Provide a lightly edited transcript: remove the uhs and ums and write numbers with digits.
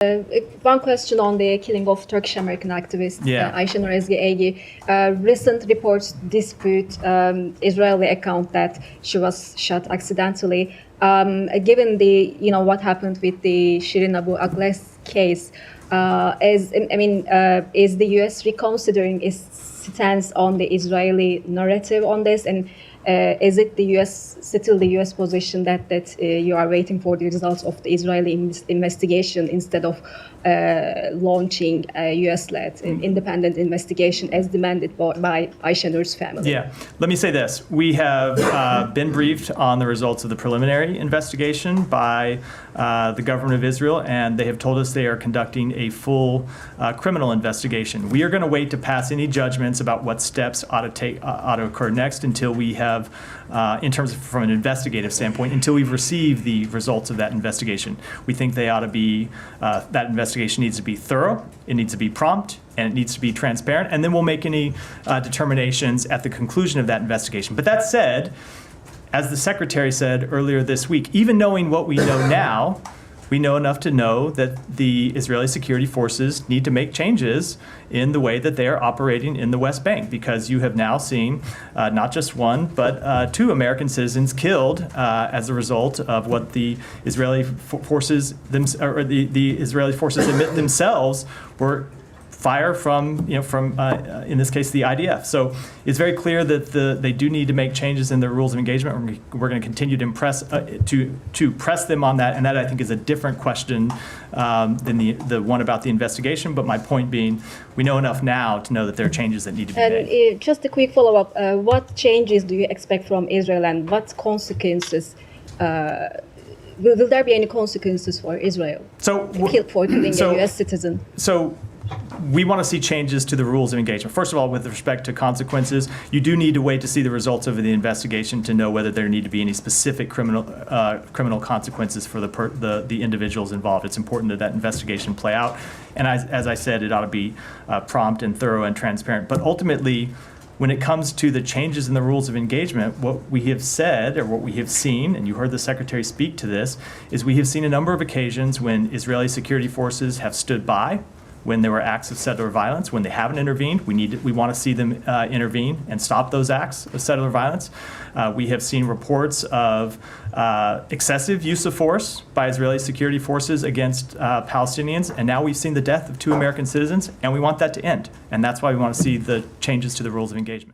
One question on the killing of Turkish American activist Ayşenur Ezgi Egi. Recent reports dispute Israeli account that she was shot accidentally. Given the what happened with the Shirin Abu Akleh's case, is the U.S. reconsidering its stance on the Israeli narrative on this, and is it still the U.S. position that you are waiting for the results of the Israeli investigation instead of launching a U.S.-led independent investigation as demanded by Ayşenur's family? Yeah, let me say this. We have been briefed on the results of the preliminary investigation by the government of Israel, and they have told us they are conducting a full criminal investigation. We are going to wait to pass any judgments about what steps ought to occur next until we have, in terms of from an investigative standpoint, until we've received the results of that investigation. We think they ought to be, that investigation needs to be thorough, it needs to be prompt, and it needs to be transparent, and then we'll make any determinations at the conclusion of that investigation. But that said, as the Secretary said earlier this week, even knowing what we know now, we know enough to know that the Israeli security forces need to make changes in the way that they are operating in the West Bank, because you have now seen not just one, but two American citizens killed as a result of what the Israeli forces the Israeli forces admit themselves were fire from in this case the IDF. So it's very clear that they do need to make changes in their rules of engagement. We're going to continue to press them on that, and that I think is a different question than the one about the investigation. But my point being, we know enough now to know that there are changes that need to be made. And just a quick follow-up: what changes do you expect from Israel, and what consequences? Will there be any consequences for Israel for killing a U.S. citizen? So we want to see changes to the rules of engagement. First of all, with respect to consequences, you do need to wait to see the results of the investigation to know whether there need to be any specific criminal consequences for the individuals involved. It's important that that investigation play out. And as I said, it ought to be prompt and thorough and transparent. But ultimately, when it comes to the changes in the rules of engagement, what we have said, or what we have seen, and you heard the Secretary speak to this, is we have seen a number of occasions when Israeli security forces have stood by when there were acts of settler violence. When they haven't intervened, we want to see them intervene and stop those acts of settler violence. We have seen reports of excessive use of force by Israeli security forces against Palestinians, and now we've seen the death of two American citizens, and we want that to end. And that's why we want to see the changes to the rules of engagement.